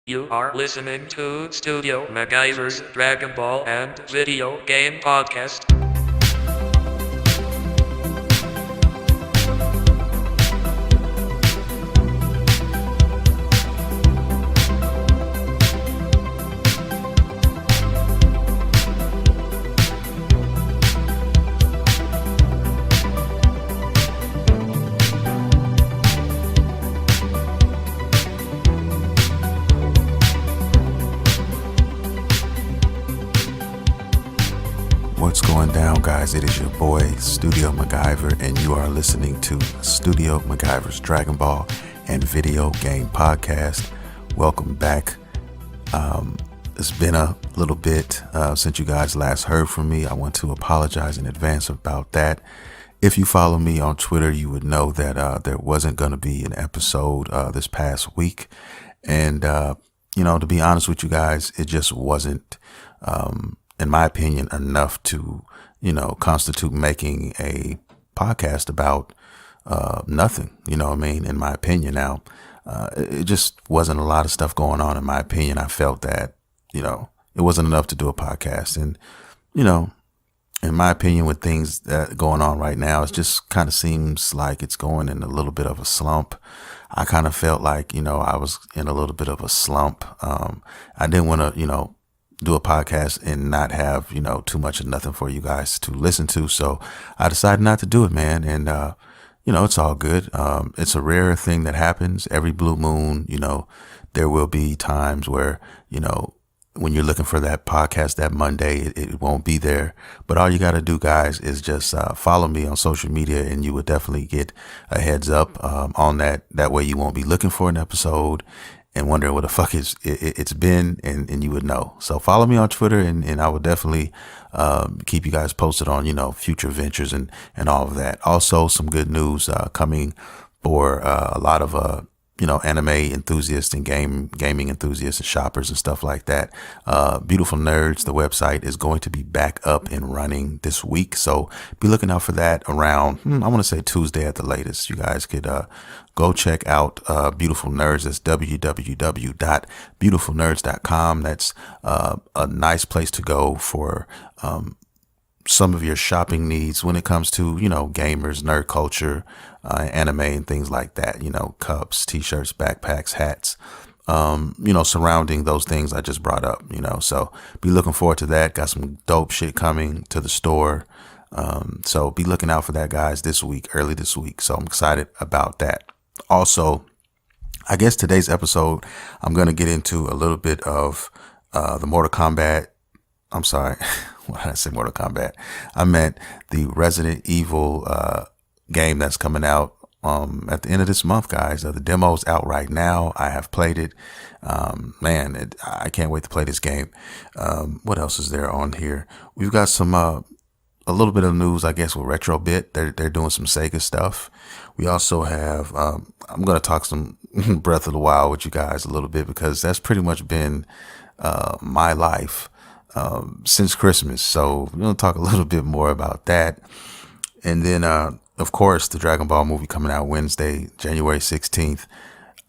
You are listening to Studio MacGyver's Dragon Ball and Video Game Podcast. What's going down, guys? It is your boy, Studio MacGyver, and you are listening to Studio MacGyver's Dragon Ball and Video Game Podcast. Welcome back. It's been a little bit since you guys last heard from me. I want to apologize in advance about that. If you follow me on Twitter, you would know that there wasn't going to be an episode this past week. And, to be honest with you guys, it just wasn't in my opinion, enough to, constitute making a podcast about nothing, in my opinion. Now, it just wasn't a lot of stuff going on, in my opinion. I felt that, it wasn't enough to do a podcast. And, in my opinion, with things that going on right now, it just kind of seems like it's going in a little bit of a slump. I kind of felt like, I was in a little bit of a slump. I didn't want to, do a podcast and not have, too much of nothing for you guys to listen to. So I decided not to do it, man. And, it's all good. It's a rare thing that happens every blue moon. There will be times where, when you're looking for that podcast that Monday, it won't be there. But all you got to do, guys, is just follow me on social media and you would definitely get a heads up on that. That way you won't be looking for an episode and wondering what the fuck it's been, and you would know. So follow me on Twitter, and I will definitely keep you guys posted on, future ventures and all of that. Also, some good news coming for a lot of anime enthusiasts and gaming enthusiasts and shoppers and stuff like that. Beautiful Nerds, the website, is going to be back up and running this week. So be looking out for that around, I want to say Tuesday at the latest. You guys could go check out Beautiful Nerds. That's www.beautifulnerds.com. That's a nice place to go for some of your shopping needs when it comes to, gamers, nerd culture, anime and things like that, cups, t-shirts, backpacks, hats, surrounding those things I just brought up, so be looking forward to that. Got some dope shit coming to the store. So be looking out for that, guys, early this week. So I'm excited about that. Also, I guess today's episode, I'm going to get into a little bit of the Mortal Kombat. I'm sorry. Why did I say Mortal Kombat? I meant the Resident Evil game that's coming out at the end of this month, guys. The demo's out right now. I have played it. I can't wait to play this game. What else is there on here? We've got some a little bit of news, I guess, with Retrobit. They're doing some Sega stuff. We also have I'm going to talk some Breath of the Wild with you guys a little bit, because that's pretty much been my life since Christmas. So we're going to talk a little bit more about that. And then, of course, the Dragon Ball movie coming out Wednesday, January 16th.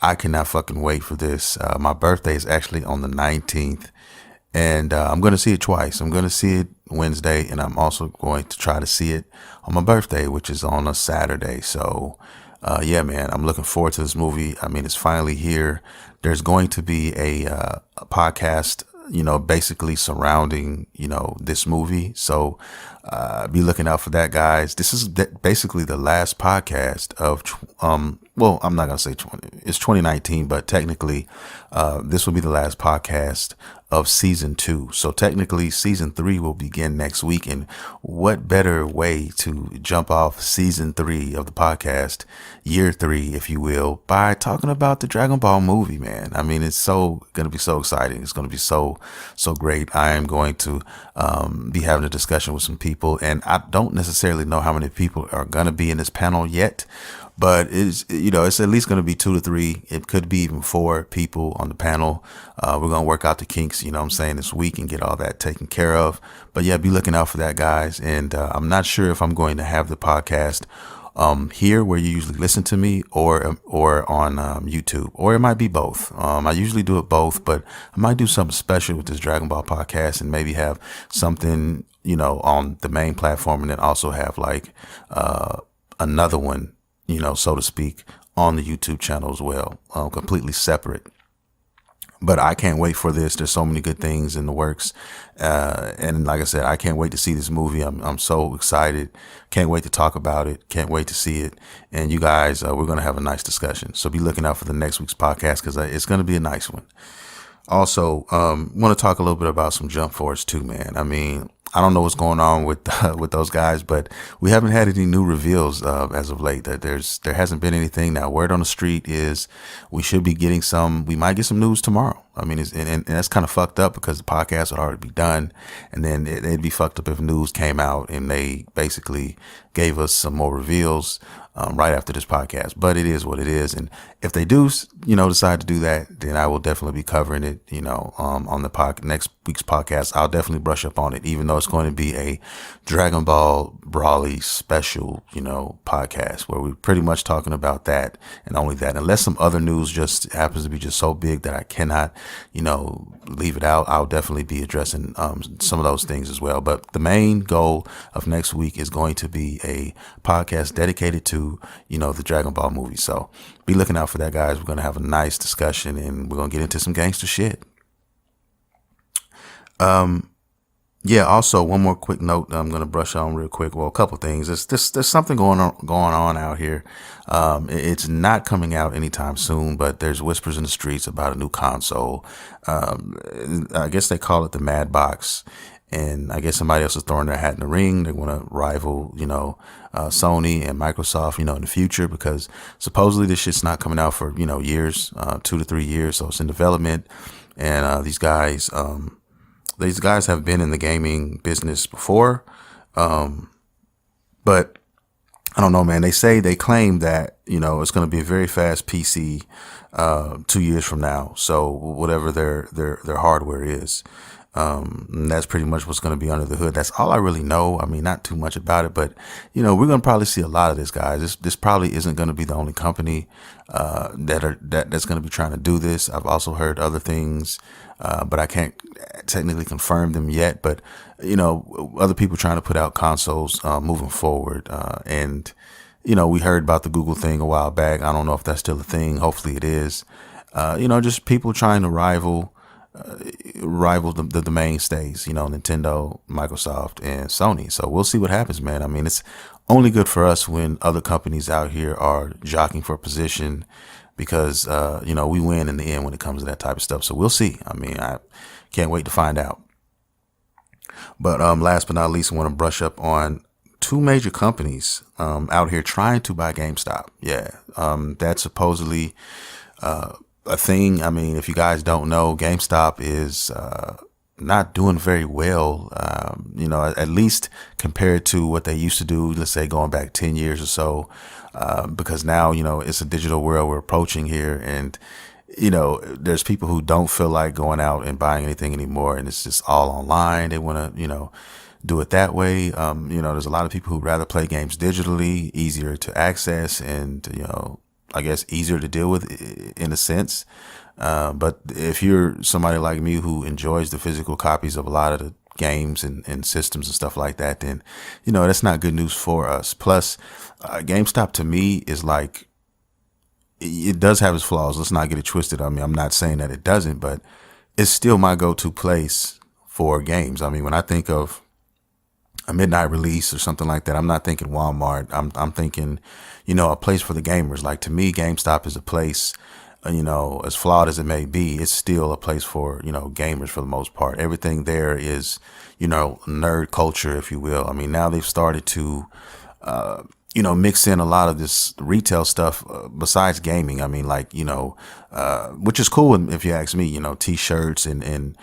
I cannot fucking wait for this. My birthday is actually on the 19th, and I'm going to see it twice. I'm going to see it Wednesday, and I'm also going to try to see it on my birthday, which is on a Saturday. So, yeah, man, I'm looking forward to this movie. I mean, it's finally here. There's going to be a podcast, basically surrounding, this movie. So be looking out for that, guys. This is basically the last podcast of, well, I'm not going to say it's 2019, but technically this will be the last podcast of season 2. So technically season 3 will begin next week. And what better way to jump off season 3 of the podcast, year 3, if you will, by talking about the Dragon Ball movie, man. I mean, it's going to be so exciting. It's going to be so great. I am going to be having a discussion with some people, and I don't necessarily know how many people are going to be in this panel yet, but it's at least going to be 2 to 3. It could be even 4 people on the panel. We're going to work out the kinks, this week, and get all that taken care of. But yeah, be looking out for that, guys. And I'm not sure if I'm going to have the podcast here where you usually listen to me, or on YouTube, or it might be both. I usually do it both, but I might do something special with this Dragon Ball podcast and maybe have something, on the main platform, and then also have like another one, so to speak, on the YouTube channel as well, completely separate. But I can't wait for this. There's so many good things in the works. And like I said, I can't wait to see this movie. I'm so excited. Can't wait to talk about it. Can't wait to see it. And you guys, we're going to have a nice discussion. So be looking out for the next week's podcast, because it's going to be a nice one. Also, want to talk a little bit about some Jump Force too, man. I mean, I don't know what's going on with those guys, but we haven't had any new reveals as of late. That there hasn't been anything. Now, word on the street is we should be getting some. We might get some news tomorrow. I mean, and that's kind of fucked up, because the podcast would already be done, and then it'd be fucked up if news came out and they basically gave us some more reveals right after this podcast. But it is what it is, and if they do, decide to do that, then I will definitely be covering it. On the next week's podcast, I'll definitely brush up on it, even though it's going to be a Dragon Ball Brawly special, podcast where we're pretty much talking about that and only that, unless some other news just happens to be just so big that I cannot, leave it out. I'll definitely be addressing some of those things as well. But the main goal of next week is going to be a podcast dedicated to, the Dragon Ball movie. So be looking out for that, guys. We're going to have a nice discussion, and we're going to get into some gangster shit. Yeah. Also, one more quick note that I'm going to brush on real quick. Well, a couple things. There's something going on out here. It's not coming out anytime soon, but there's whispers in the streets about a new console. I guess they call it the Mad Box, and I guess somebody else is throwing their hat in the ring. They want to rival, Sony and Microsoft, in the future, because supposedly this shit's not coming out for, years, 2 to 3 years. So it's in development, and these guys have been in the gaming business before. But I don't know, man. They claim that, it's going to be a very fast PC 2 years from now. So whatever their hardware is, and that's pretty much what's going to be under the hood. That's all I really know. I mean, not too much about it, but we're going to probably see a lot of this, guys. This probably isn't going to be the only company that's going to be trying to do this. I've also heard other things, but I can't technically confirm them yet. But other people trying to put out consoles moving forward, and we heard about the Google thing a while back. I don't know if that's still a thing. Hopefully it is. Just people trying to rival the mainstays, Nintendo, Microsoft, and Sony. So we'll see what happens, man. I mean, it's only good for us when other companies out here are jockeying for position, because, we win in the end when it comes to that type of stuff. So we'll see. I mean, I can't wait to find out. But last but not least, I want to brush up on two major companies out here trying to buy GameStop. Yeah, that's supposedly a thing. I mean, if you guys don't know, GameStop is not doing very well, at least compared to what they used to do, let's say going back 10 years or so, because now, it's a digital world we're approaching here, and there's people who don't feel like going out and buying anything anymore, and it's just all online. They want to, do it that way. There's a lot of people who'd rather play games digitally, easier to access, and, I guess easier to deal with in a sense. But if you're somebody like me who enjoys the physical copies of a lot of the games and systems and stuff like that, then, that's not good news for us. Plus, GameStop to me is like, it does have its flaws. Let's not get it twisted. I mean, I'm not saying that it doesn't, but it's still my go-to place for games. I mean, when I think of a midnight release or something like that, I'm not thinking Walmart. I'm thinking, a place for the gamers. Like, to me, GameStop is a place, as flawed as it may be, it's still a place for, gamers for the most part. Everything there is, nerd culture, if you will. I mean, now they've started to, mix in a lot of this retail stuff besides gaming. I mean, like, which is cool if you ask me. T-shirts and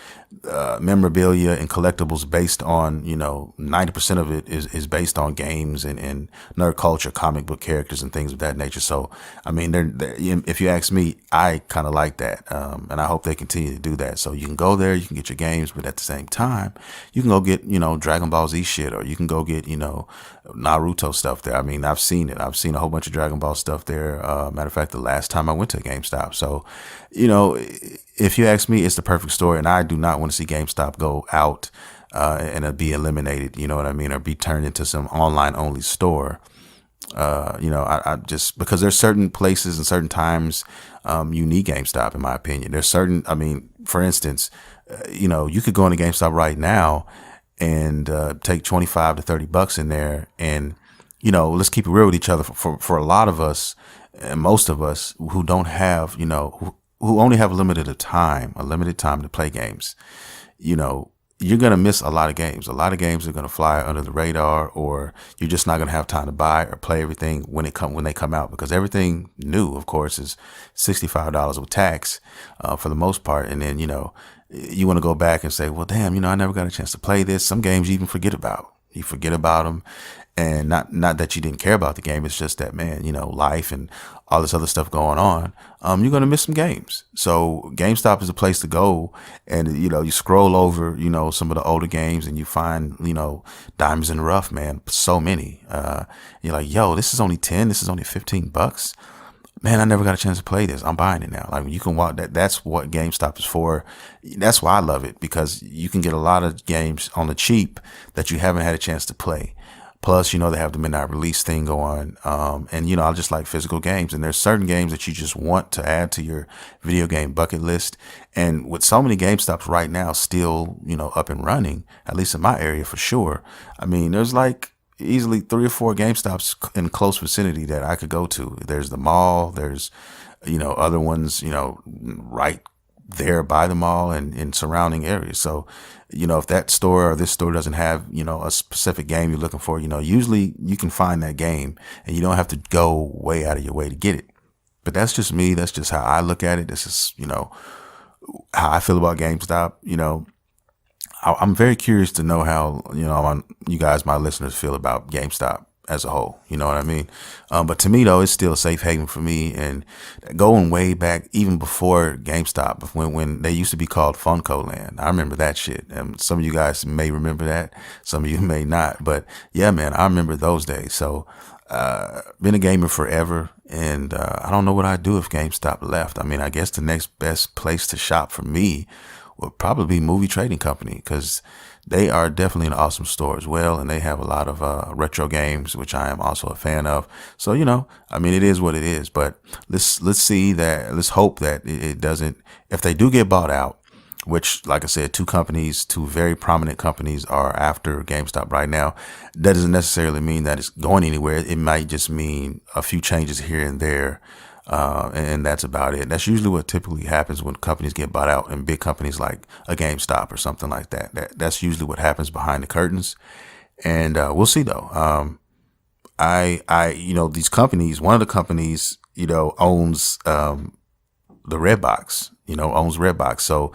memorabilia and collectibles based on 90% of it is based on games and nerd culture, comic book characters and things of that nature. So I mean, if you ask me, I kind of like that, and I hope they continue to do that. So you can go there, you can get your games, but at the same time, you can go get Dragon Ball Z shit, or you can go get Naruto stuff there. I mean, I've seen it. I've seen a whole bunch of Dragon Ball stuff there. Matter of fact, the last time I went to a GameStop. So, if you ask me, it's the perfect store, and I do not want to see GameStop go out and be eliminated. You know what I mean, or be turned into some online only store. I just, because there's certain places and certain times you need GameStop, in my opinion. There's certain, I mean, for instance, you could go into GameStop right now and take 25 to $30 in there, and let's keep it real with each other. For a lot of us, and most of us who don't have, who only have a limited time to play games, you're going to miss a lot of games. A lot of games are going to fly under the radar, or you're just not going to have time to buy or play everything when they come out, because everything new, of course, is $65 with tax for the most part. And then, you want to go back and say, well, damn, I never got a chance to play this. Some games you even forget about. You forget about them. And not that you didn't care about the game. It's just that, man, life and all this other stuff going on. You're going to miss some games. So GameStop is a place to go. And, you scroll over, some of the older games, and you find, diamonds in the rough, man. So many. You're like, yo, this is only 10. This is only $15. Man, I never got a chance to play this. I'm buying it now. Like, you can walk that. That's what GameStop is for. That's why I love it, because you can get a lot of games on the cheap that you haven't had a chance to play. Plus, they have the midnight release thing going. And, I just like physical games. And there's certain games that you just want to add to your video game bucket list. And with so many GameStops right now still, up and running, at least in my area for sure. I mean, there's like easily 3 or 4 GameStops in close vicinity that I could go to. There's the mall. There's, other ones, right there by the mall and in surrounding areas. So, if that store or this store doesn't have, a specific game you're looking for, usually you can find that game and you don't have to go way out of your way to get it. But that's just me. That's just how I look at it. This is, how I feel about GameStop. I'm very curious to know how, you guys, my listeners, feel about GameStop as a whole. You know what I mean? But to me, though, it's still a safe haven for me. And going way back, even before GameStop, when they used to be called Funko Land, I remember that shit. And some of you guys may remember that. Some of you may not. But yeah, man, I remember those days. So been a gamer forever. And I don't know what I'd do if GameStop left. I mean, I guess the next best place to shop for me would probably be Movie Trading Company, because they are definitely an awesome store as well, and they have a lot of retro games, which I am also a fan of. So I mean, it is what it is. But let's hope that it doesn't. If they do get bought out, which, like I said, two very prominent companies are after GameStop right now, that doesn't necessarily mean that it's going anywhere. It might just mean a few changes here and there. And that's about it. That's usually what typically happens when companies get bought out, and big companies like a GameStop or something like that. That's usually what happens behind the curtains. And we'll see though. These companies, one of the companies, owns the Redbox, owns Redbox. So,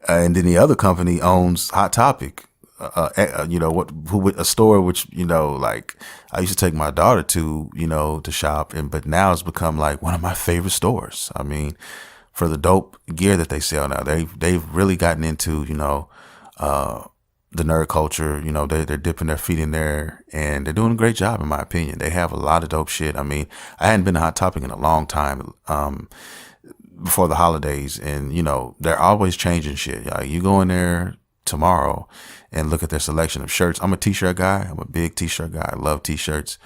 and then the other company owns Hot Topic. A store which, like I used to take my daughter to, to shop, but now it's become like one of my favorite stores. I mean, for the dope gear that they sell now, they've really gotten into, the nerd culture. They're dipping their feet in there, and they're doing a great job, in my opinion. They have a lot of dope shit. I mean, I hadn't been to Hot Topic in a long time, before the holidays, and, they're always changing shit. Like, you go in there tomorrow and look at their selection of shirts. I'm a t-shirt guy. I'm a big t-shirt guy. I love t-shirts.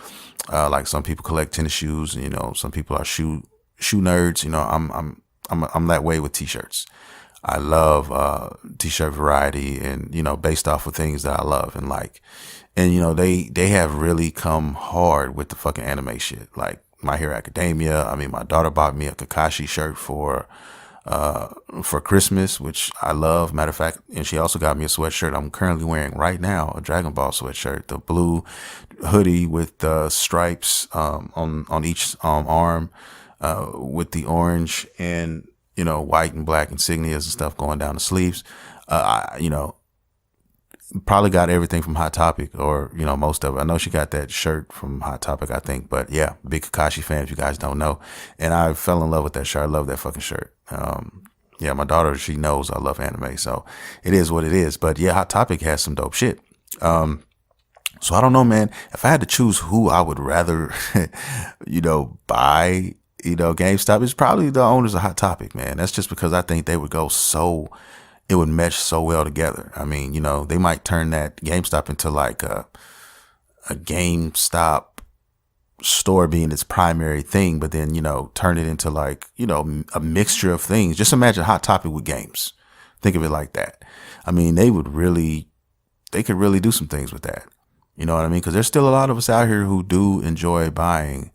Like some people collect tennis shoes, some people are shoe nerds. I'm that way with t-shirts. I love t-shirt variety, and based off of things that I love and like. And they have really come hard with the fucking anime shit. Like My Hero Academia. I mean, my daughter bought me a Kakashi shirt for Christmas, which I love. Matter of fact, and she also got me a sweatshirt I'm currently wearing right now, a Dragon Ball sweatshirt, the blue hoodie with the stripes on each arm, with the orange, and white and black insignias and stuff going down the sleeves. Probably got everything from Hot Topic, or most of it. I know she got that shirt from Hot Topic, I think. But yeah, big Kakashi fan if you guys don't know. And I fell in love with that shirt. I love that fucking shirt. Yeah, my daughter, she knows I love anime, so it is what it is. But yeah, Hot Topic has some dope shit. So I don't know, man. If I had to choose who I would rather, buy, GameStop, it's probably the owners of Hot Topic, man. That's just because I think they would it would mesh so well together. I mean, they might turn that GameStop into like a GameStop store being its primary thing, but then, turn it into like, a mixture of things. Just imagine Hot Topic with games. Think of it like that. I mean, they could really do some things with that. You know what I mean? Because there's still a lot of us out here who do enjoy buying,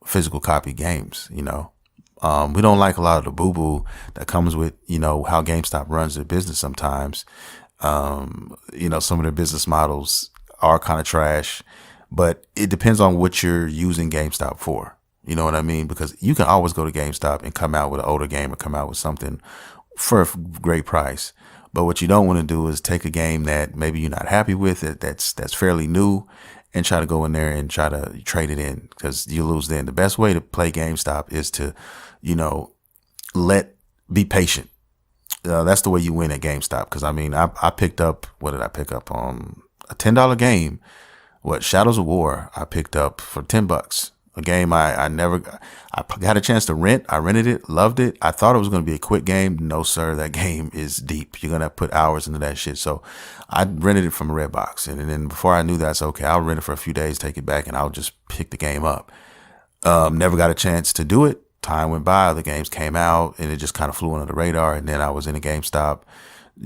physical copy games. We don't like a lot of the boo-boo that comes with, how GameStop runs their business sometimes. Some of their business models are kind of trash, but it depends on what you're using GameStop for. You know what I mean? Because you can always go to GameStop and come out with an older game or come out with something for a great price. But what you don't want to do is take a game that maybe you're not happy with, that's fairly new, and try to go in there and try to trade it in, because you lose then. The best way to play GameStop is to, be patient. That's the way you win at GameStop. Because I mean, I picked up, what did I pick up? A $10 game. Shadows of War. I picked up for $10. A game I got a chance to rent. I rented it, loved it. I thought it was going to be a quick game. No, sir. That game is deep. You're going to put hours into that shit. So I rented it from a Redbox. And then before I knew that, it's okay, I'll rent it for a few days, take it back, and I'll just pick the game up. Never got a chance to do it. Time went by. The games came out, and it just kind of flew under the radar. And then I was in a GameStop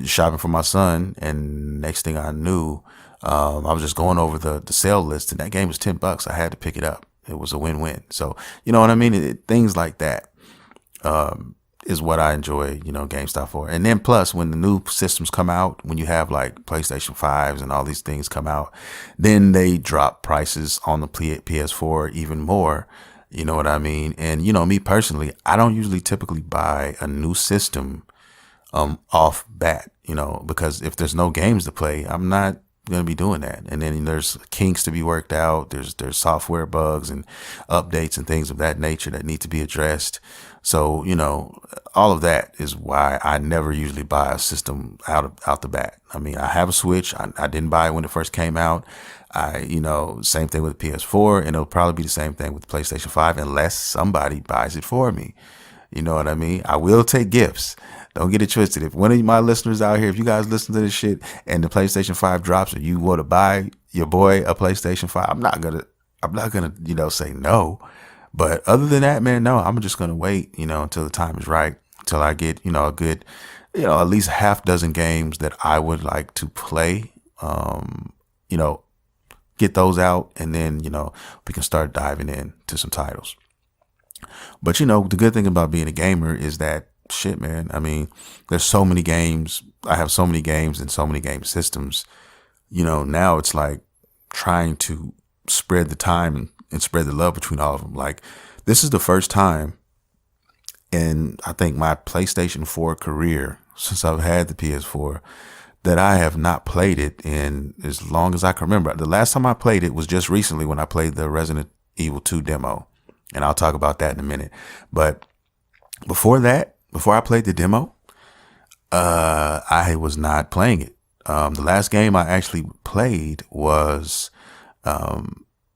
shopping for my son. And next thing I knew, I was just going over the sale list, and that game was $10. I had to pick it up. It was a win-win. So, you know what I mean? Things like that is what I enjoy, GameStop for. And then plus, when the new systems come out, when you have like PlayStation 5s and all these things come out, then they drop prices on the PS4 even more. You know what I mean? And, me personally, I don't usually typically buy a new system off bat, because if there's no games to play, I'm not going to be doing that. And then there's kinks to be worked out. There's software bugs and updates and things of that nature that need to be addressed. So, all of that is why I never usually buy a system out the bat. I mean, I have a Switch. I didn't buy it when it first came out. Same thing with the PS4, and it'll probably be the same thing with the PlayStation 5 unless somebody buys it for me. You know what I mean? I will take gifts. Don't get it twisted. If one of my listeners out here, if you guys listen to this shit and the PlayStation 5 drops and you want to buy your boy a PlayStation 5, I'm not gonna, say no. But other than that, man, no, I'm just gonna wait, until the time is right, until I get, a good, at least half dozen games that I would like to play, get those out, and then, we can start diving in to some titles. But, the good thing about being a gamer is that, shit, man, I mean, there's so many games. I have so many games and so many game systems. Now it's like trying to spread the time and spread the love between all of them. Like, this is the first time in, I think, my PlayStation 4 career, since I've had the PS4, that I have not played it in as long as I can remember. The last time I played it was just recently when I played the Resident Evil 2 demo. And I'll talk about that in a minute. But before that, before I played the demo, I was not playing it. The last game I actually played was, what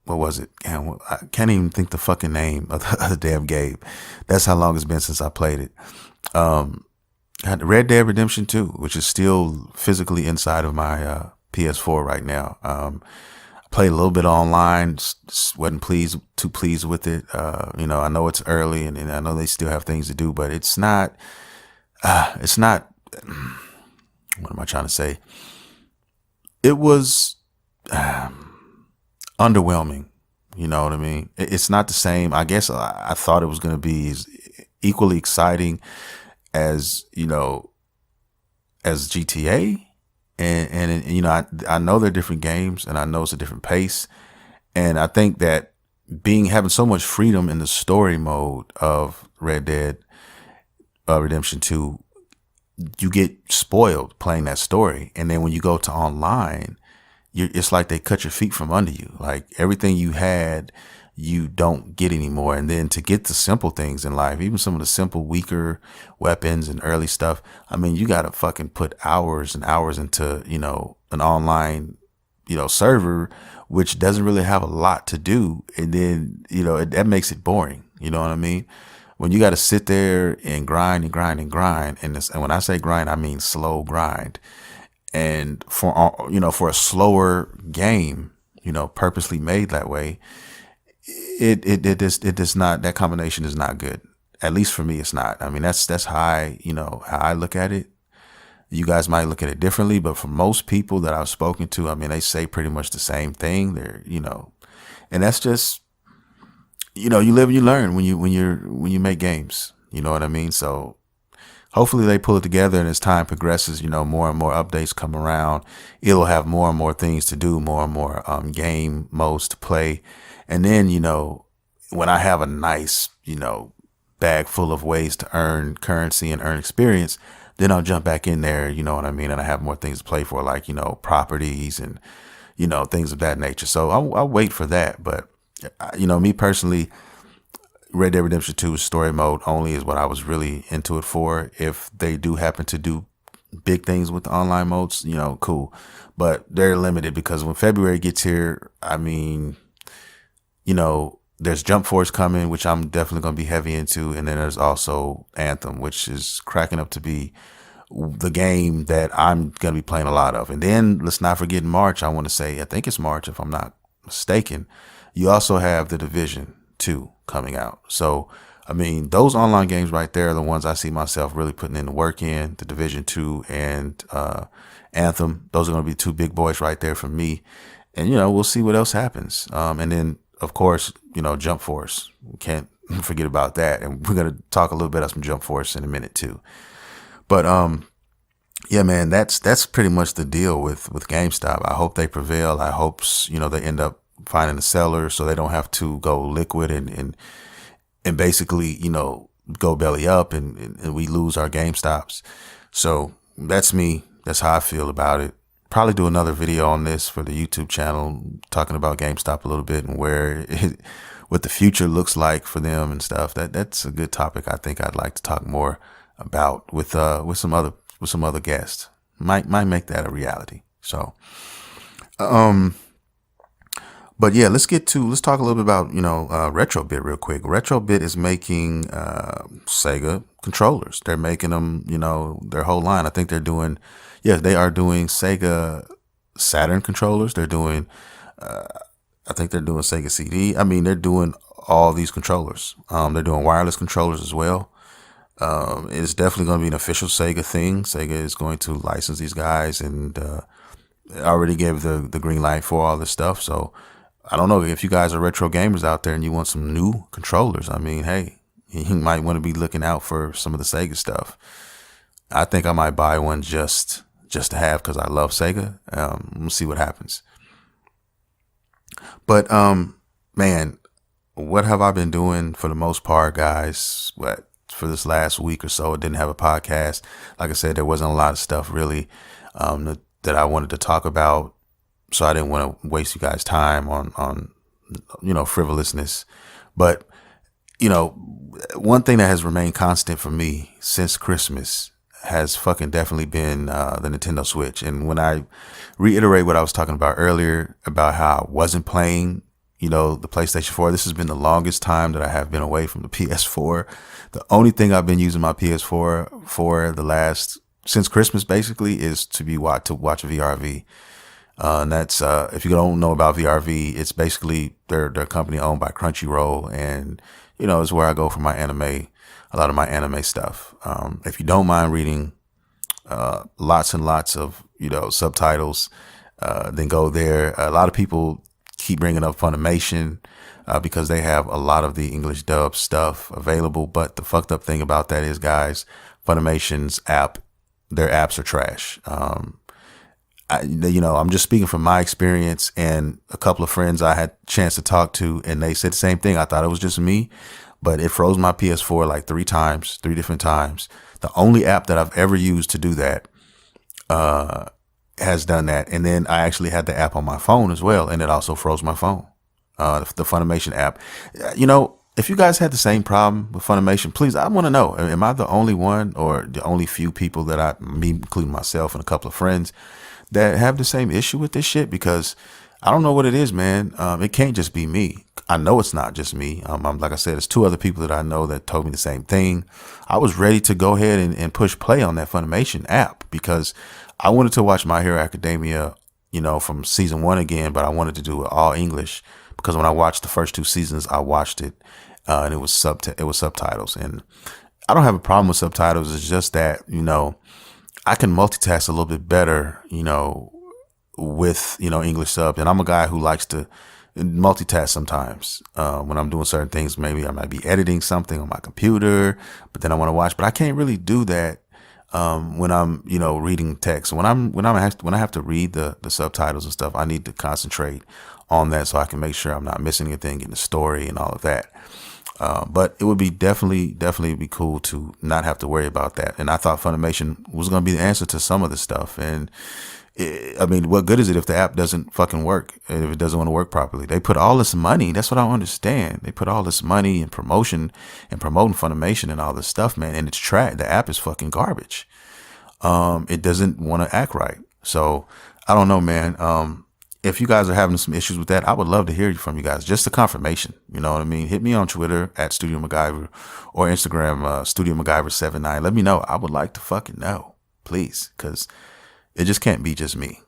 was it? I can't even think the fucking name of the damn game. That's how long it's been since I played it. I had Red Dead Redemption 2, which is still physically inside of my PS4 right now. Played a little bit online, wasn't too pleased with it. I know it's early and I know they still have things to do, but it's not, what am I trying to say? It was underwhelming. You know what I mean? It's not the same. I guess I thought it was going to be equally exciting as, as GTA. And I know they're different games and I know it's a different pace. And I think that having so much freedom in the story mode of Red Dead Redemption 2, you get spoiled playing that story. And then when you go to online, it's like they cut your feet from under you. Like everything you had, you don't get anymore. And then to get the simple things in life, even some of the simple, weaker weapons and early stuff, I mean, you got to fucking put hours and hours into, an online, server, which doesn't really have a lot to do. And then, that makes it boring. You know what I mean? When you got to sit there and grind and grind and grind. And when I say grind, I mean slow grind. And for a slower game, purposely made that way, it does not, that combination is not good. At least for me, it's not. I mean, that's how how I look at it. You guys might look at it differently, but for most people that I've spoken to, I mean, they say pretty much the same thing. They're, and that's just, you live and you learn when you make games. You know what I mean? So hopefully they pull it together, and as time progresses, more and more updates come around. It'll have more and more things to do, more and more game modes to play. And then, when I have a nice, bag full of ways to earn currency and earn experience, then I'll jump back in there, you know what I mean? And I have more things to play for, like, properties and, things of that nature. So I'll wait for that. But, me personally, Red Dead Redemption 2 story mode only is what I was really into it for. If they do happen to do big things with the online modes, cool. But they're limited because when February gets here, I mean, there's Jump Force coming, which I'm definitely going to be heavy into. And then there's also Anthem, which is cracking up to be the game that I'm going to be playing a lot of. And then let's not forget in March, I want to say, I think it's March, if I'm not mistaken, you also have The Division 2 coming out. So, I mean, those online games right there are the ones I see myself really putting in the work in. The Division 2 and Anthem. Those are going to be two big boys right there for me. And, we'll see what else happens. And then, of course, Jump Force. We can't forget about that. And we're going to talk a little bit about some Jump Force in a minute too. But yeah, man, that's pretty much the deal with GameStop. I hope they prevail. I hope, they end up finding a seller so they don't have to go liquid and basically, go belly up and we lose our GameStops. So that's me. That's how I feel about it. Probably do another video on this for the YouTube channel, talking about GameStop a little bit and what the future looks like for them and stuff. That's a good topic. I think I'd like to talk more about with some other guests. Might make that a reality. So, but yeah, let's talk a little bit about, Retrobit real quick. Retrobit is making, Sega controllers. They're making them, their whole line. I think they are doing Sega Saturn controllers. They're doing, I think they're doing Sega CD. I mean, they're doing all these controllers. They're doing wireless controllers as well. It's definitely going to be an official Sega thing. Sega is going to license these guys and, already gave the green light for all this stuff. So I don't know if you guys are retro gamers out there and you want some new controllers. I mean, hey, you might want to be looking out for some of the Sega stuff. I think I might buy one just to have, because I love Sega. We'll see what happens. But man, what have I been doing for the most part, guys? For this last week or so, I didn't have a podcast. Like I said, there wasn't a lot of stuff really that I wanted to talk about. So I didn't want to waste you guys' time on frivolousness. But, one thing that has remained constant for me since Christmas has fucking definitely been the Nintendo Switch. And when I reiterate what I was talking about earlier about how I wasn't playing, the PlayStation 4, this has been the longest time that I have been away from the PS4. The only thing I've been using my PS4 for since Christmas basically is to watch VRV. And that's, if you don't know about VRV, it's basically their company owned by Crunchyroll, and, it's where I go for a lot of my anime stuff. If you don't mind reading, lots and lots of, subtitles, then go there. A lot of people keep bringing up Funimation, because they have a lot of the English dub stuff available. But the fucked up thing about that is, guys, Funimation's their apps are trash. I'm just speaking from my experience and a couple of friends I had a chance to talk to, and they said the same thing. I thought it was just me, but it froze my PS4 like 3 times, 3 different times. The only app that I've ever used to do that has done that. And then I actually had the app on my phone as well, and it also froze my phone. The Funimation app. If you guys had the same problem with Funimation, please, I want to know, am I the only one or the only few people me, including myself and a couple of friends, that have the same issue with this shit? Because I don't know what it is, man. It can't just be me. I know it's not just me. Like I said, there's 2 other people that I know that told me the same thing. I was ready to go ahead and push play on that Funimation app because I wanted to watch My Hero Academia, from season 1 again, but I wanted to do it all English because when I watched the first 2 seasons, I watched it and it was subtitles. And I don't have a problem with subtitles. It's just that, I can multitask a little bit better, with, English subs. And I'm a guy who likes to multitask sometimes. When I'm doing certain things, maybe I might be editing something on my computer, but then I want to watch, but I can't really do that. When I'm, reading text, when I have to read the subtitles and stuff, I need to concentrate on that so I can make sure I'm not missing anything in the story and all of that. But it would be definitely be cool to not have to worry about that. And I thought Funimation was going to be the answer to some of this stuff. And what good is it if the app doesn't fucking work? And if it doesn't want to work properly, they put all this money. That's what I don't understand. They put all this money in promoting Funimation and all this stuff, man. And it's trash. The app is fucking garbage. It doesn't want to act right. So I don't know, man. If you guys are having some issues with that, I would love to hear from you guys. Just a confirmation. You know what I mean? Hit me on Twitter at Studio MacGyver or Instagram, Studio MacGyver79. Let me know. I would like to fucking know, please, because it just can't be just me.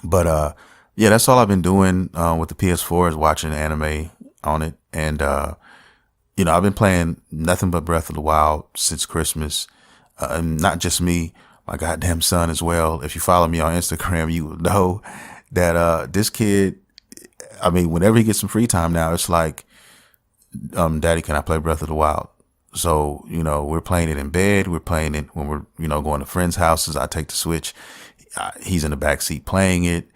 But yeah, that's all I've been doing with the PS4 is watching anime on it. And, I've been playing nothing but Breath of the Wild since Christmas. And not just me, my goddamn son as well. If you follow me on Instagram, you will know that this kid, whenever he gets some free time now, it's like, Daddy, can I play Breath of the Wild? So, we're playing it in bed. We're playing it when we're, going to friends' houses. I take the Switch. He's in the back seat playing it.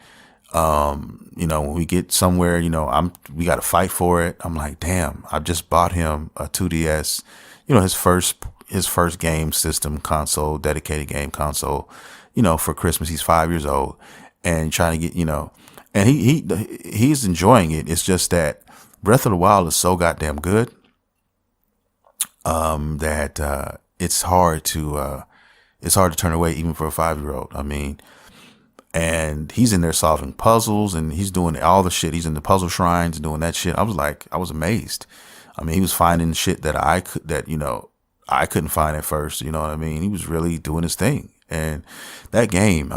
When we get somewhere, we got to fight for it. I'm like, damn, I just bought him a 2DS, his first game system console, dedicated game console, for Christmas. He's 5 years old and trying to get, and he's enjoying it. It's just that Breath of the Wild is so goddamn good. That it's hard to turn away even for a 5-year-old. And he's in there solving puzzles and he's doing all the shit. He's in the puzzle shrines and doing that shit. I was amazed. He was finding shit that I couldn't find at first. You know what I mean? He was really doing his thing. And that game,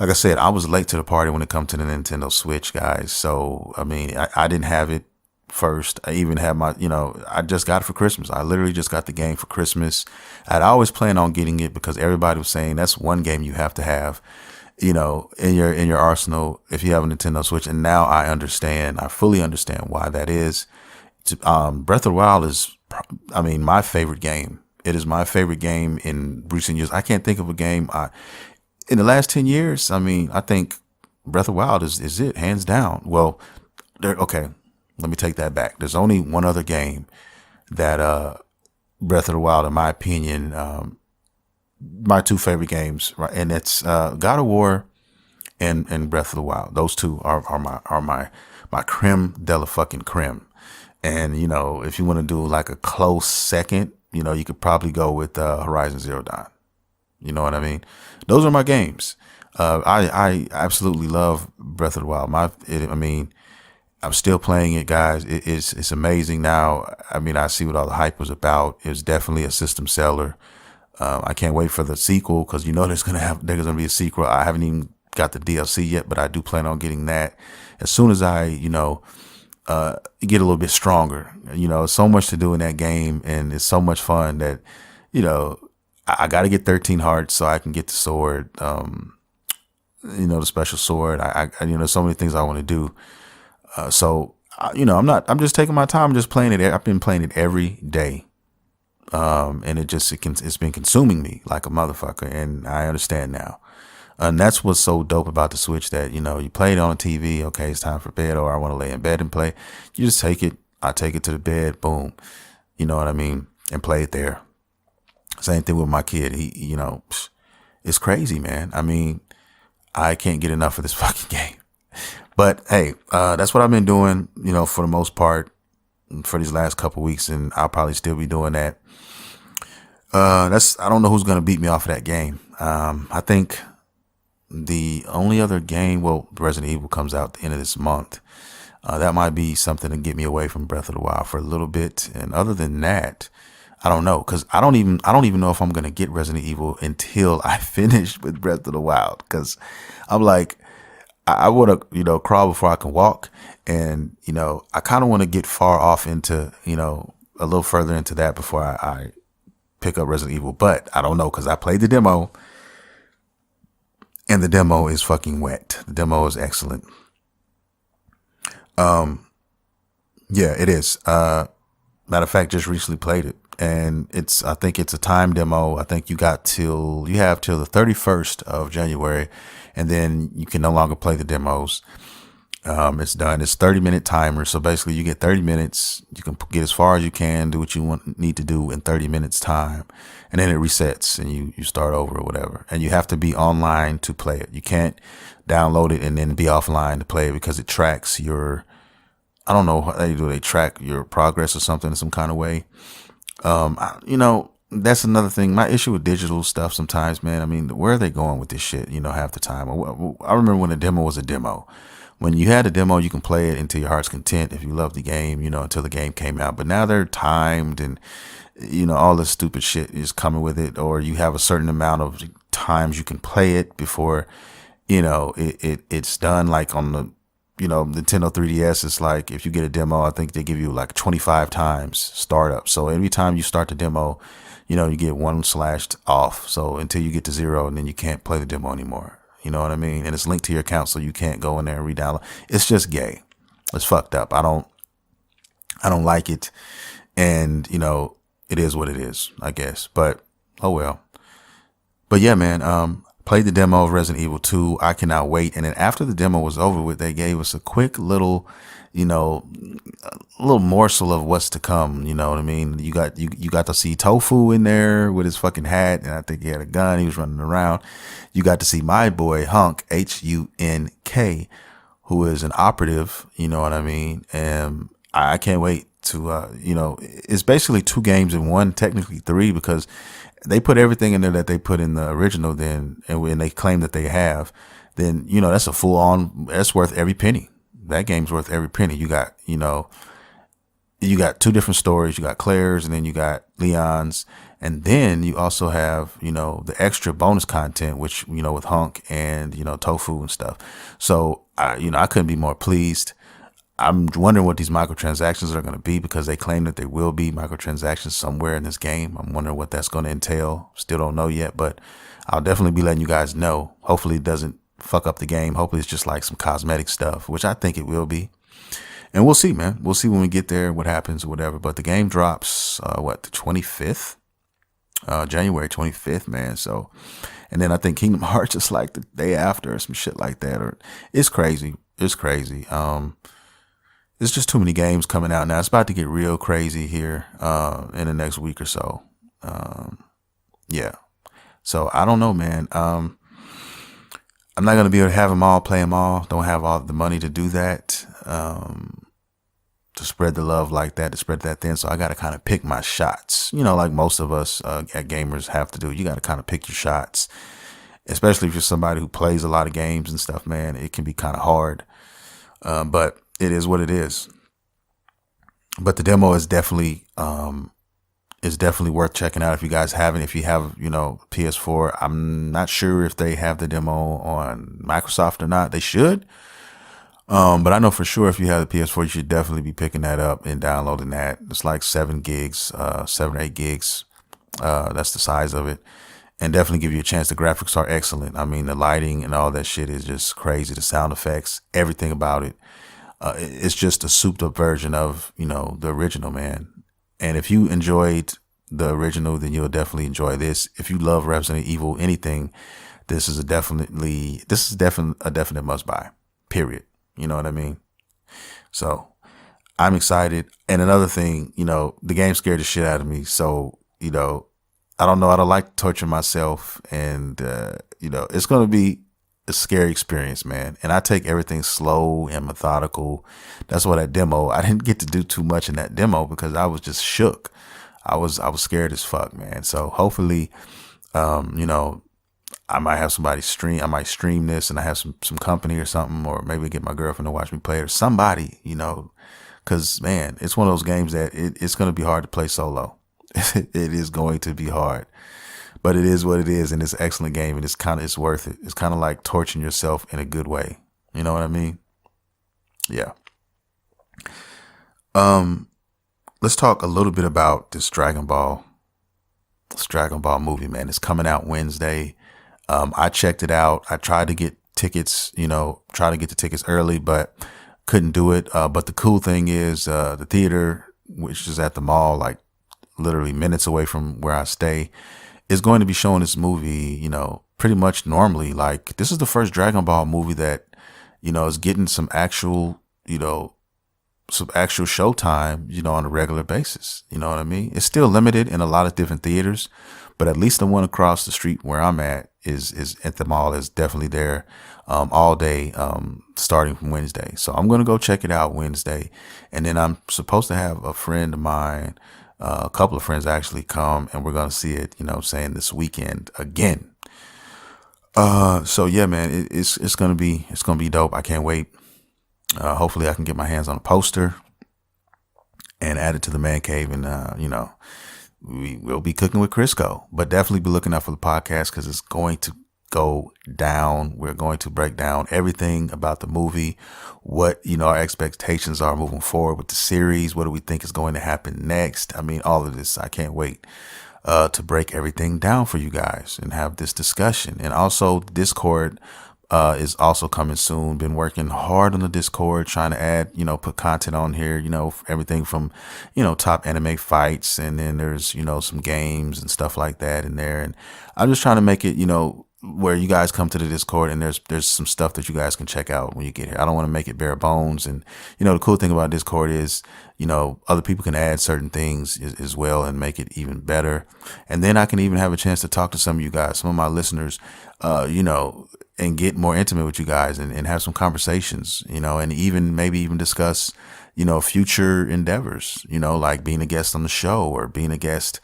like I said, I was late to the party when it comes to the Nintendo Switch, guys. So, I didn't have it first. I even had I just got it for Christmas. I literally just got the game for Christmas. I'd always planned on getting it because everybody was saying that's one game you have to have, in your arsenal if you have a Nintendo Switch. And now I fully understand why that is. Breath of the Wild is, my favorite game. It is my favorite game in recent years. I can't think of a game in the last 10 years. I think Breath of the Wild is it, hands down. Well, okay. Let me take that back. There's only one other game that Breath of the Wild, in my opinion, my 2 favorite games, right? And it's God of War and Breath of the Wild. Those 2 are my creme de la fucking creme. And if you want to do like a close second, you could probably go with Horizon Zero Dawn. You know what I mean? Those are my games. I absolutely love Breath of the Wild. I'm still playing it, guys. It's amazing now. I see what all the hype was about. It was definitely a system seller. I can't wait for the sequel because there's gonna be a sequel. I haven't even got the DLC yet, but I do plan on getting that as soon as I get a little bit stronger. So much to do in that game, and it's so much fun that I got to get 13 hearts so I can get the sword. The special sword. There's so many things I want to do. I'm just taking my time, just playing it. I've been playing it every day. And it's been consuming me like a motherfucker. And I understand now. And that's what's so dope about the Switch, that, you play it on TV. Okay, it's time for bed, or I want to lay in bed and play. You just take it. I take it to the bed. Boom. You know what I mean? And play it there. Same thing with my kid. It's crazy, man. I mean, I can't get enough of this fucking game. But hey, that's what I've been doing, for the most part for these last couple weeks, and I'll probably still be doing that. I don't know who's going to beat me off of that game. I think the only other game, well, Resident Evil comes out at the end of this month. That might be something to get me away from Breath of the Wild for a little bit. And other than that, I don't know, because I don't even know if I'm gonna get Resident Evil until I finish with Breath of the Wild. Because I'm like, I want to, crawl before I can walk, and I kind of want to get far off into, a little further into that before I pick up Resident Evil. But I don't know, because I played the demo, and the demo is fucking wet. The demo is excellent. Yeah, it is. Matter of fact, just recently played it, and I think it's a time demo. I think you have till the 31st of January, and then you can no longer play the demos. It's done. It's 30-minute timer. So basically you get 30 minutes. You can get as far as you can, do what you need to do in 30 minutes time. And then it resets and you start over or whatever. And you have to be online to play it. You can't download it and then be offline to play it, because it tracks I don't know how they do. They track your progress or something in some kind of way. That's another thing. My issue with digital stuff sometimes, man. I mean, where are they going with this shit? Half the time. I remember when a demo was a demo. When you had a demo, you can play it until your heart's content if you love the game, until the game came out. But now they're timed, and, all this stupid shit is coming with it. Or you have a certain amount of times you can play it before, it's done. Like on the, Nintendo 3DS, it's like if you get a demo, I think they give you like 25 times startup. So every time you start the demo, you get one slashed off. So until you get to 0, and then you can't play the demo anymore. You know what I mean? And it's linked to your account, so you can't go in there and re-download. It's just gay. It's fucked up. I don't like it. And, it is what it is, I guess. But, oh well. But yeah, man, played the demo of Resident Evil 2. I cannot wait. And then after the demo was over with, they gave us a quick little, a little morsel of what's to come. You know what I mean? You got to see Tofu in there with his fucking hat, and I think he had a gun. He was running around. You got to see my boy Hunk, Hunk, who is an operative. You know what I mean? And I can't wait to, it's basically 2 games in one, technically 3, because they put everything in there that they put in the original. Then, and when they claim that they have, then, that's a full on, that's worth every penny. That game's worth every penny. You got, you got 2 different stories. You got Claire's, and then you got Leon's. And then you also have, the extra bonus content, which, with Hunk and, Tofu and stuff. So, I couldn't be more pleased. I'm wondering what these microtransactions are going to be, because they claim that there will be microtransactions somewhere in this game. I'm wondering what that's going to entail. Still don't know yet, but I'll definitely be letting you guys know. Hopefully it doesn't fuck up the game. Hopefully it's just like some cosmetic stuff, which I think it will be. And we'll see, man. We'll see when we get there, what happens or whatever. But the game drops, the 25th? January 25th, man. So, and then I think Kingdom Hearts is like the day after or some shit like that. Or it's crazy. It's crazy. There's just too many games coming out now. It's about to get real crazy here, in the next week or so. Yeah. So I don't know, man. I'm not going to be able to have them all, play them all. Don't have all the money to do that. To spread the love like that, to spread that thin. So I got to kind of pick my shots, like most of us at gamers have to do. You got to kind of pick your shots, especially if you're somebody who plays a lot of games and stuff, man. It can be kind of hard, but it is what it is. But the demo is definitely worth checking out if you guys haven't. If you have, PS4, I'm not sure if they have the demo on Microsoft or not. They should. But I know for sure if you have the PS4, you should definitely be picking that up and downloading that. It's like 7 gigs, 7 or 8 gigs. That's the size of it. And definitely give you a chance. The graphics are excellent. I mean, the lighting and all that shit is just crazy. The sound effects, everything about it. It's just a souped up version of, the original, man. And if you enjoyed the original, then you'll definitely enjoy this. If you love Resident Evil, anything, this is definitely a definite must buy. Period. You know what I mean? So I'm excited. And another thing, the game scared the shit out of me. So, I don't know. I don't like torturing myself. And, it's going to be a scary experience, man. And I take everything slow and methodical. That's why that demo, I didn't get to do too much in that demo because I was just shook. I was scared as fuck, man. So hopefully, you know, I might have somebody stream. I might stream this, and I have some company or something, or maybe get my girlfriend to watch me play it, or somebody, because man, it's one of those games that it's going to be hard to play solo. It is going to be hard, but it is what it is, and it's an excellent game, and it's worth it. It's kind of like torturing yourself in a good way. You know what I mean? Yeah. Let's talk a little bit about this Dragon Ball movie, man. It's coming out Wednesday. I checked it out. I tried to get tickets, try to get the tickets early, but couldn't do it. But the cool thing is, the theater, which is at the mall, like literally minutes away from where I stay, is going to be showing this movie, pretty much normally. Like, this is the first Dragon Ball movie that, is getting some actual showtime, on a regular basis. You know what I mean? It's still limited in a lot of different theaters, but at least the one across the street where I'm at is at the mall, is definitely there, all day, starting from Wednesday. So I'm going to go check it out Wednesday. And then I'm supposed to have a friend of mine, a couple of friends actually come, and we're going to see it, saying this weekend again. So yeah, man, it's going to be dope. I can't wait. Hopefully I can get my hands on a poster and add it to the man cave, and we will be cooking with Crisco, but definitely be looking out for the podcast because it's going to go down. We're going to break down everything about the movie, what our expectations are moving forward with the series. What do we think is going to happen next? I mean, all of this. I can't wait to break everything down for you guys and have this discussion. And also, Discord is also coming soon. Been working hard on the Discord, trying to add, put content on here, everything from, top anime fights. And then there's, some games and stuff like that in there. And I'm just trying to make it, where you guys come to the Discord and there's some stuff that you guys can check out when you get here. I don't want to make it bare bones. And, the cool thing about Discord is, other people can add certain things as well and make it even better. And then I can even have a chance to talk to some of you guys, some of my listeners, and get more intimate with you guys and have some conversations, and maybe even discuss, future endeavors, like being a guest on the show, or being a guest,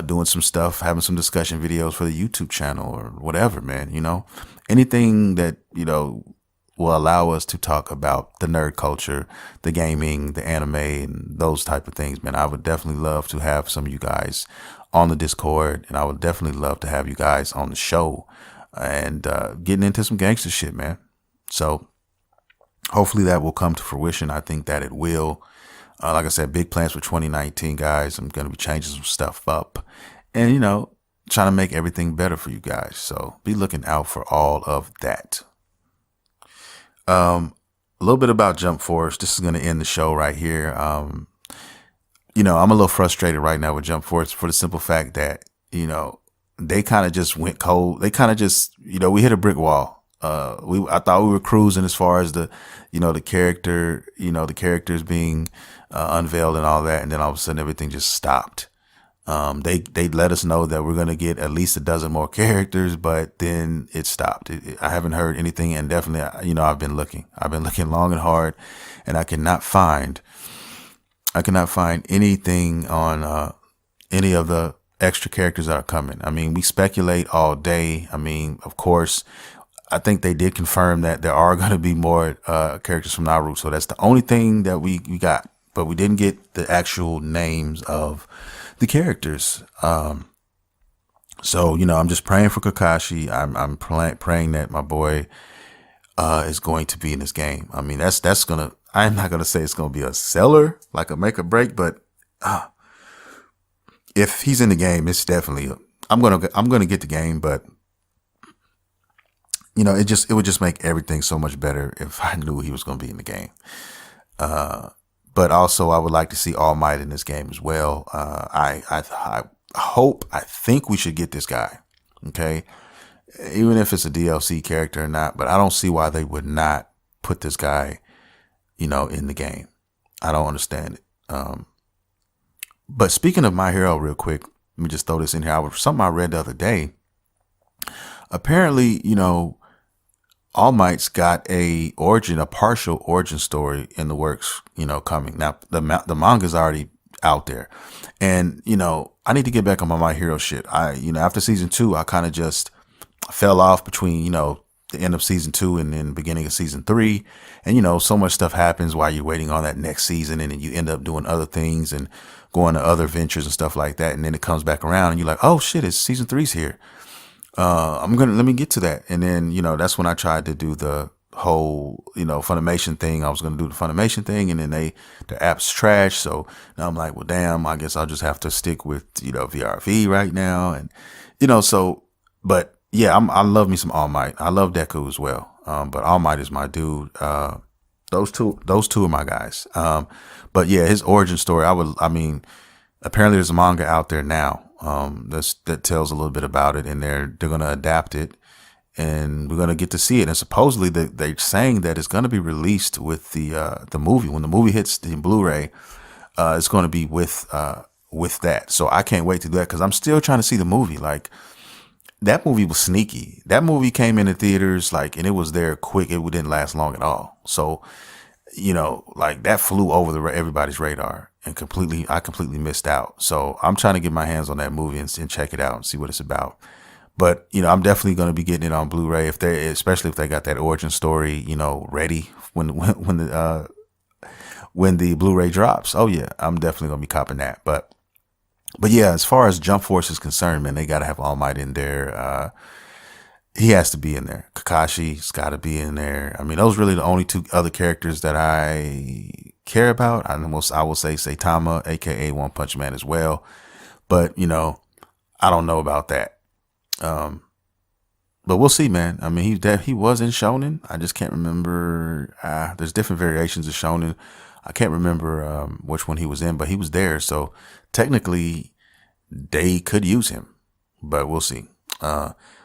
doing some stuff, having some discussion videos for the YouTube channel or whatever, man, anything that, will allow us to talk about the nerd culture, the gaming, the anime, and those type of things, man. I would definitely love to have some of you guys on the Discord, and I would definitely love to have you guys on the show and getting into some gangster shit, man. So hopefully that will come to fruition. I think that it will. Like I said, big plans for 2019, guys. I'm going to be changing some stuff up and, trying to make everything better for you guys. So be looking out for all of that. A little bit about Jump Force. This is going to end the show right here. I'm a little frustrated right now with Jump Force for the simple fact that, they kind of just went cold. They kind of just, we hit a brick wall. I thought we were cruising as far as the characters being unveiled and all that. And then all of a sudden everything just stopped. They let us know that we're going to get at least a dozen more characters, but then it stopped. I haven't heard anything. And definitely, I've been looking long and hard, and I cannot find anything on, any of the extra characters that are coming. I mean, we speculate all day. I mean, of course, I think they did confirm that there are going to be more characters from Naruto. So that's the only thing that we got, but we didn't get the actual names of the characters. So, I'm just praying for Kakashi. I'm praying that my boy is going to be in this game. I mean, I'm not going to say it's going to be a seller, like a make or break, but if he's in the game, it's definitely, I'm going to get the game, but it would just make everything so much better if I knew he was going to be in the game. But also I would like to see All Might in this game as well. I think we should get this guy. Okay. even if it's a DLC character or not. But I don't see why they would not put this guy, in the game. I don't understand it. But speaking of My Hero, real quick, let me just throw this in here. Something I read the other day. Apparently, All Might's got a partial origin story in the works, coming. Now the manga's already out there, and I need to get back on my Hero shit. After season 2, I kind of just fell off between the end of season 2 and then the beginning of season 3, and so much stuff happens while you're waiting on that next season, and then you end up doing other things and going to other ventures and stuff like that, and then it comes back around and you're like, oh shit, it's season 3's here. Let me get to that. And then, that's when I tried to do the whole, Funimation thing. I was going to do the Funimation thing, and then the app's trash. So now I'm like, well, damn, I guess I'll just have to stick with, VRV right now. And, but yeah, I love me some All Might. I love Deku as well. But All Might is my dude. Those two are my guys. But yeah, his origin story, apparently there's a manga out there now. That tells a little bit about it, and they're going to adapt it, and we're going to get to see it. And supposedly they're saying that it's going to be released with the movie. When the movie hits the Blu-ray, it's going to be with that. So I can't wait to do that, because I'm still trying to see the movie. Like, that movie was sneaky. That movie came into theaters, and it was there quick. It didn't last long at all. So, that flew over everybody's radar, and I completely missed out. So I'm trying to get my hands on that movie and check it out and see what it's about. But, I'm definitely going to be getting it on Blu-ray, especially if they got that origin story, ready when the Blu-ray drops. Oh yeah, I'm definitely going to be copping that. But yeah, as far as Jump Force is concerned, man, they got to have All Might in there. He has to be in there. Kakashi's got to be in there. Those are really the only 2 other characters that I care about. I will say Saitama, aka One Punch Man, as well. But I don't know about that. But we'll see, man. He was in Shonen. I just can't remember. There's different variations of Shonen. I can't remember which one he was in, but he was there. So technically, they could use him. But we'll see.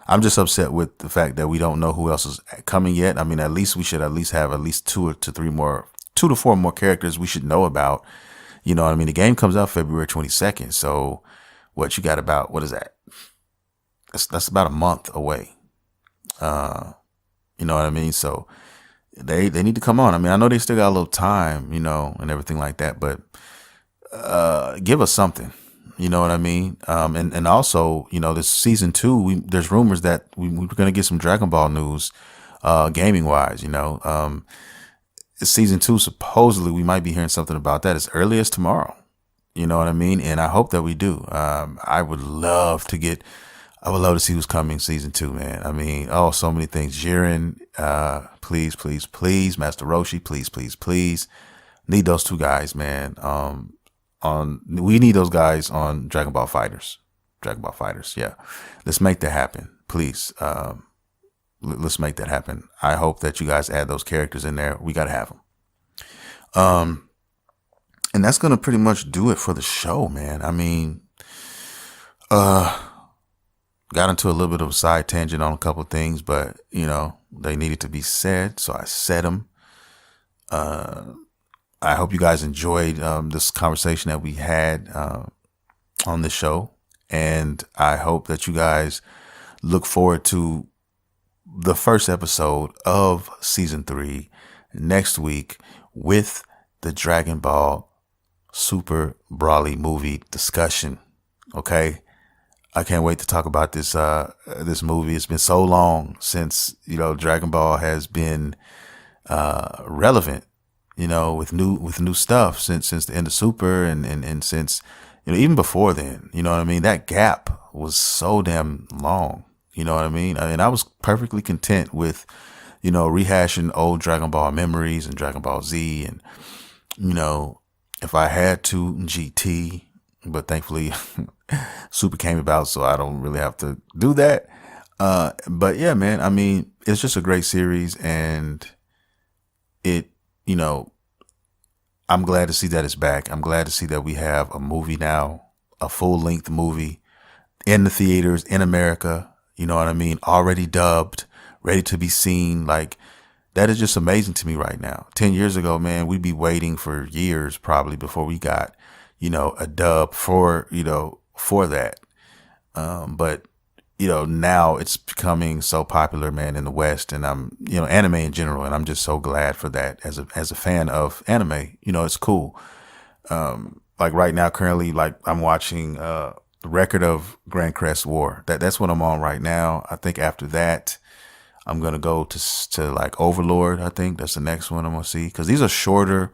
I'm just upset with the fact that we don't know who else is coming yet. At least we should at least have at least 2 to 4 more characters we should know about. The game comes out February 22nd. So what you got about, what is that? That's about a month away. You know what I mean? So they need to come on. I know they still got a little time, and everything like that, but give us something. You know what I mean? And also, this season 2, there's rumors that we're going to get some Dragon Ball news, gaming wise, season 2, supposedly we might be hearing something about that as early as tomorrow. You know what I mean? And I hope that we do. I would love to see who's coming season 2, man. So many things. Jiren, please, please, please. Master Roshi, please, please, please. Need those 2 guys, man. We need those guys on Dragon Ball Fighters. Yeah. Let's make that happen. Please. Let's make that happen. I hope that you guys add those characters in there. We got to have them. And that's going to pretty much do it for the show, man. Got into a little bit of a side tangent on a couple of things, but they needed to be said. So I said them. I hope you guys enjoyed this conversation that we had on this show. And I hope that you guys look forward to the first episode of season 3 next week with the Dragon Ball Super Broly movie discussion. Okay. I can't wait to talk about this movie. It's been so long since, Dragon Ball has been relevant, with new stuff since the end of Super and since, even before then, that gap was so damn long. You know what I mean? I was perfectly content with, rehashing old Dragon Ball memories and Dragon Ball Z and, if I had to, GT, but thankfully Super came about, so I don't really have to do that. But yeah, man, it's just a great series, and it, I'm glad to see that it's back. I'm glad to see that we have a movie now, a full length movie in the theaters in America, You know what I mean? Already dubbed, ready to be seen. Like, that is just amazing to me right now. 10 years ago, man, we'd be waiting for years probably before we got, a dub for, for that. But now it's becoming so popular, man, in the West, and anime in general, and I'm just so glad for that as a fan of anime. It's cool. Like right now, currently, like I'm watching the Record of Grand Crest War. That's what I'm on right now. I think after that, I'm gonna go to like Overlord. I think that's the next one I'm gonna see, because these are shorter,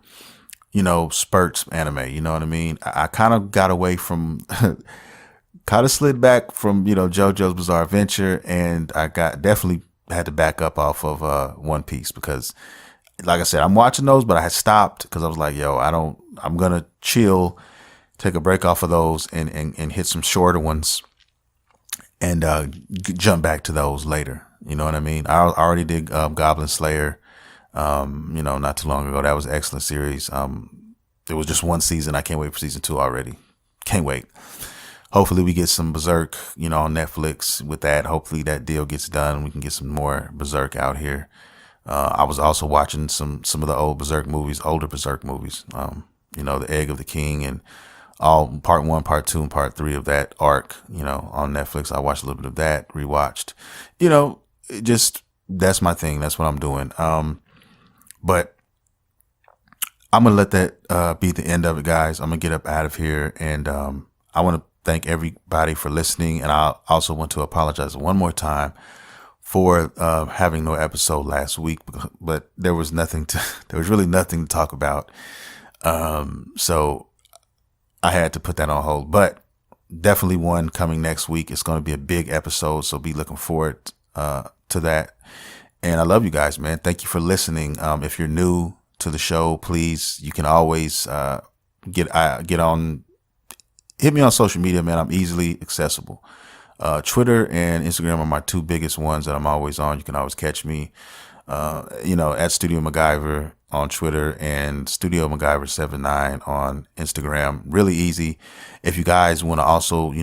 spurts anime. You know what I mean? I kind of got away from. Kind of slid back from, JoJo's Bizarre Adventure, and I definitely had to back up off of One Piece, because, like I said, I'm watching those, but I had stopped because I was like, I'm gonna chill, take a break off of those, and hit some shorter ones, and jump back to those later. You know what I mean? I already did Goblin Slayer, not too long ago. That was an excellent series. It was just one season. I can't wait for season 2 already. Can't wait. Hopefully we get some Berserk, on Netflix with that. Hopefully that deal gets done. We can get some more Berserk out here. I was also watching some of the older Berserk movies. The Egg of the King, and all part 1, part 2, and part 3 of that arc, on Netflix. I watched a little bit of that, rewatched, that's my thing. That's what I'm doing. But I'm going to let that be the end of it, guys. I'm going to get up out of here, and I want to thank everybody for listening, and I also want to apologize one more time for having no episode last week, but there was really nothing to talk about, so I had to put that on hold. But definitely one coming next week. It's going to be a big episode, so be looking forward to that. And I love you guys, man. Thank you for listening. If you're new to the show, please, you can always get on. Hit me on social media, man. I'm easily accessible. Twitter and Instagram are my 2 biggest ones that I'm always on. You can always catch me, at Studio MacGyver on Twitter and Studio MacGyver79 on Instagram. Really easy. If you guys want to also,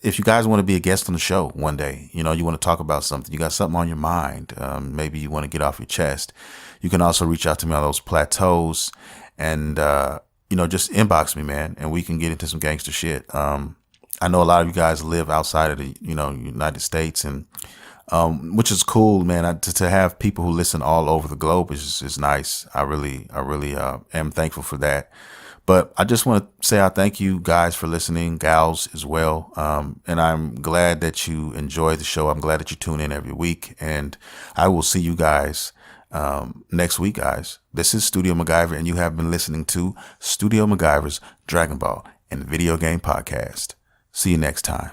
if you guys want to be a guest on the show one day, you want to talk about something, you got something on your mind, maybe you want to get off your chest, you can also reach out to me on those plateaus, and, just inbox me, man, and we can get into some gangster shit. I know a lot of you guys live outside of the, United States, and which is cool, man. To have people who listen all over the globe is nice. I really am thankful for that. But I just want to say I thank you guys for listening, gals as well. And I'm glad that you enjoy the show. I'm glad that you tune in every week, and I will see you guys next week, guys. This is Studio MacGyver, and you have been listening to Studio MacGyver's Dragon Ball and Video Game Podcast. See you next time.